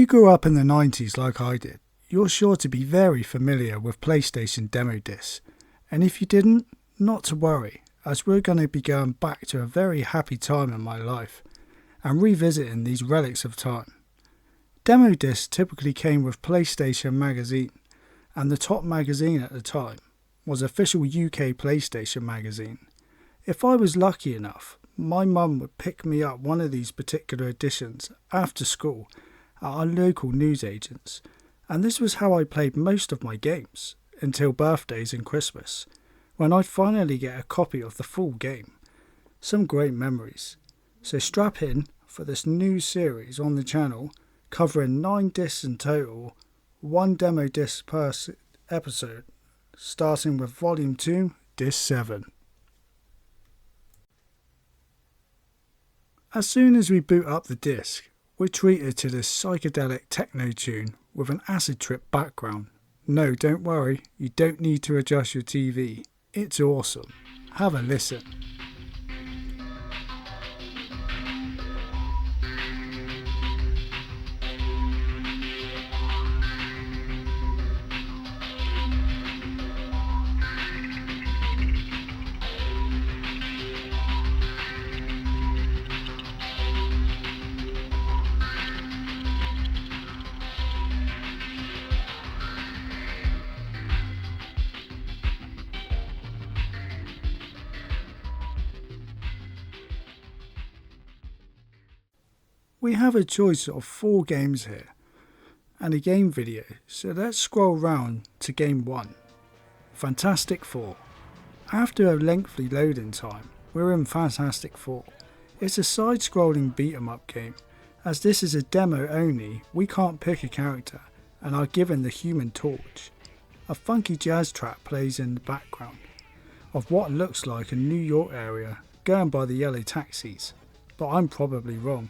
grew up in the 90s like I did, you're sure to be very familiar with PlayStation demo discs. And if you didn't, not to worry, as we're going to be going back to a very happy time in my life and revisiting these relics of time. Demo discs typically came with PlayStation Magazine, and the top magazine at the time was Official UK PlayStation Magazine. If I was lucky enough, my mum would pick me up one of these particular editions after school at our local newsagents, and this was how I played most of my games until birthdays and Christmas, when I'd finally get a copy of the full game. Some great memories. So strap in for this new series on the channel, covering 9 discs in total, 1 demo disc per episode, starting with Volume 2, Disc 7. As soon as we boot up the disc, we're treated to this psychedelic techno tune with an acid trip background. No, don't worry, you don't need to adjust your TV. It's awesome. Have a listen. We have a choice of 4 games here and a game video, so let's scroll round to game 1, Fantastic Four. After a lengthy loading time, we're in Fantastic Four. It's a side-scrolling beat-em-up game. As this is a demo only, we can't pick a character and are given the Human Torch. A funky jazz track plays in the background of what looks like a New York area going by the yellow taxis, but I'm probably wrong.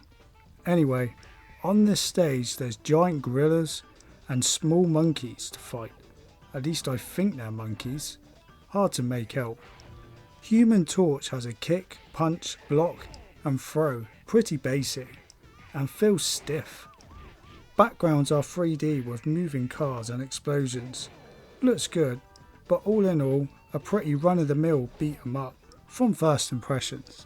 Anyway, on this stage there's giant gorillas and small monkeys to fight. At least I think they're monkeys. Hard to make out. Human Torch has a kick, punch, block and throw. Pretty basic and feels stiff. Backgrounds are 3D with moving cars and explosions. Looks good, but all in all, a pretty run-of-the-mill beat 'em up from first impressions.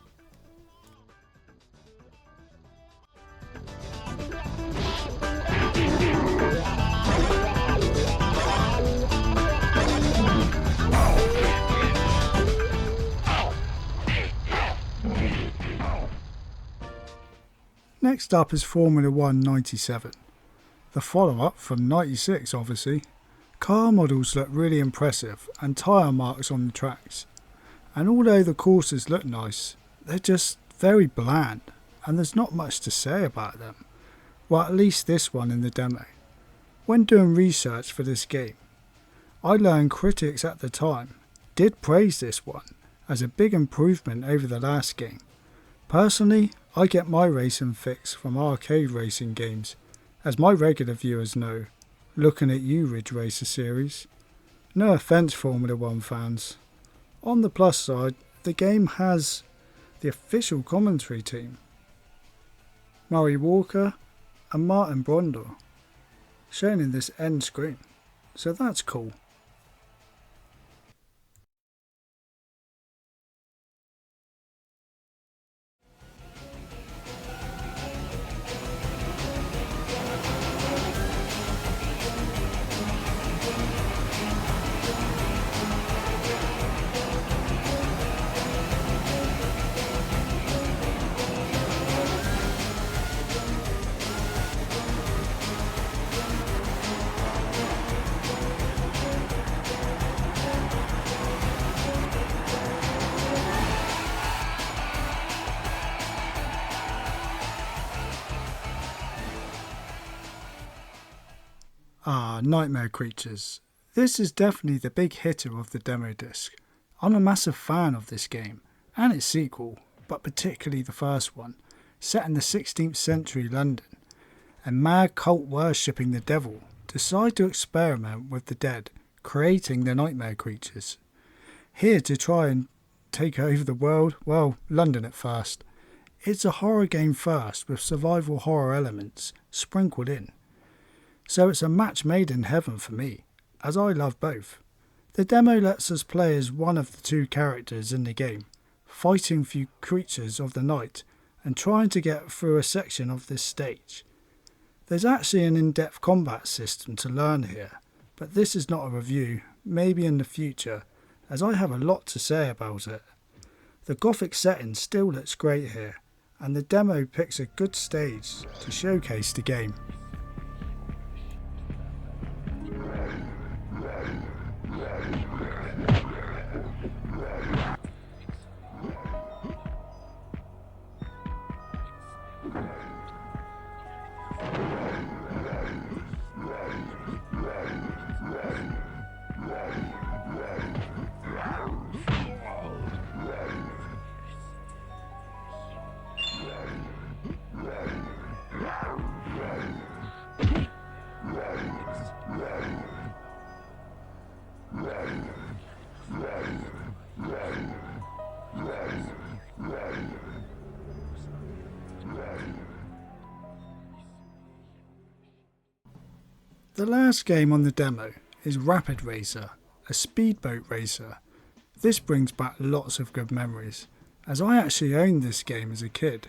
Next up is Formula 1 97, the follow-up from 96 obviously. Car models look really impressive and tyre marks on the tracks, and although the courses look nice, they're just very bland and there's not much to say about them. Well, at least this one in the demo. When doing research for this game, I learned critics at the time did praise this one as a big improvement over the last game. Personally, I get my racing fix from arcade racing games, as my regular viewers know, looking at you Ridge Racer series. No offence Formula 1 fans. On the plus side, the game has the official commentary team, Murray Walker and Martin Brundle, shown in this end screen, so that's cool. Nightmare Creatures. This is definitely the big hitter of the demo disc. I'm a massive fan of this game and its sequel, but particularly the first one, set in the 16th century London. A mad cult worshipping the devil decide to experiment with the dead, creating the Nightmare Creatures. Here to try and take over the world, well, London at first. It's a horror game first with survival horror elements sprinkled in. so it's a match made in heaven for me, as I love both. The demo lets us play as one of the two characters in the game, fighting few creatures of the night and trying to get through a section of this stage. There's actually an in-depth combat system to learn here, but this is not a review, maybe in the future, as I have a lot to say about it. The gothic setting still looks great here, and the demo picks a good stage to showcase the game. The last game on the demo is Rapid Racer, a speedboat racer. This brings back lots of good memories, as I actually owned this game as a kid.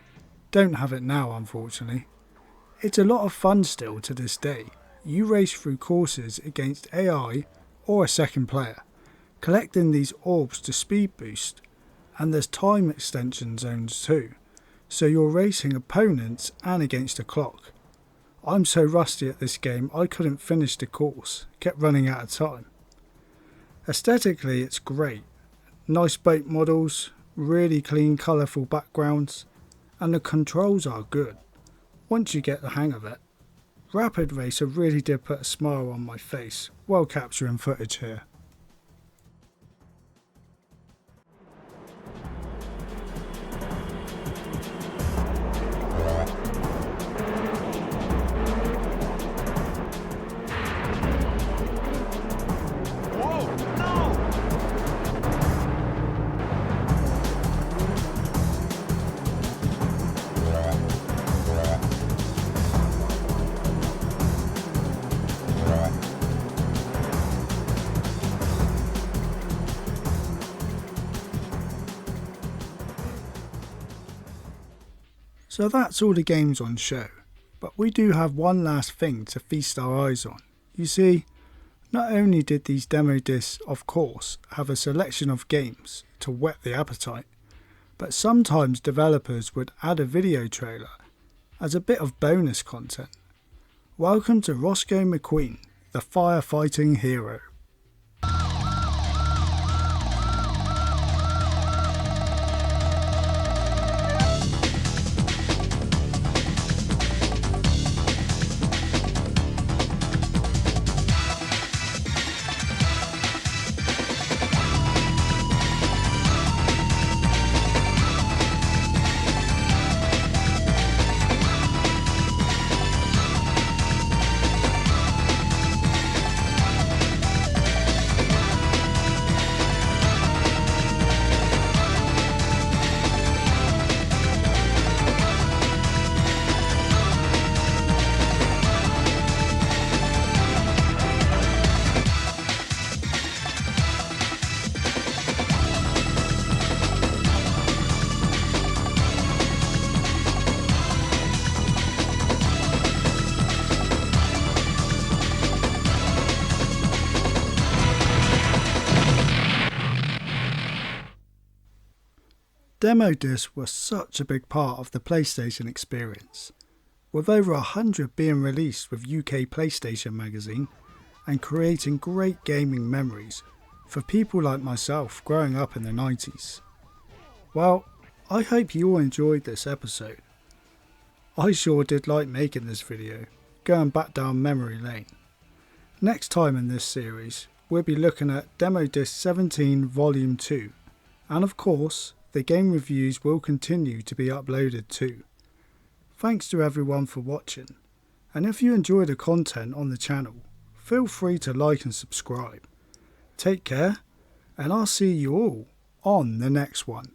Don't have it now, unfortunately. It's a lot of fun still to this day. You race through courses against AI or a second player, collecting these orbs to speed boost, and there's time extension zones too, so you're racing opponents and against a clock. I'm so rusty at this game I couldn't finish the course, kept running out of time. Aesthetically it's great, nice boat models, really clean colourful backgrounds, and the controls are good, once you get the hang of it. Rapid Racer really did put a smile on my face while capturing footage here. So that's all the games on show, but we do have one last thing to feast our eyes on. You see, not only did these demo discs of course have a selection of games to whet the appetite, but sometimes developers would add a video trailer as a bit of bonus content. Welcome to Roscoe McQueen, the firefighting hero. Demo discs were such a big part of the PlayStation experience, with over 100 being released with UK PlayStation Magazine and creating great gaming memories for people like myself growing up in the 90s. Well, I hope you all enjoyed this episode. I sure did like making this video, going back down memory lane. Next time in this series, we'll be looking at Demo Disc 17 Volume 2, and of course, the game reviews will continue to be uploaded too. Thanks to everyone for watching, and if you enjoy the content on the channel, feel free to like and subscribe. Take care, and I'll see you all on the next one.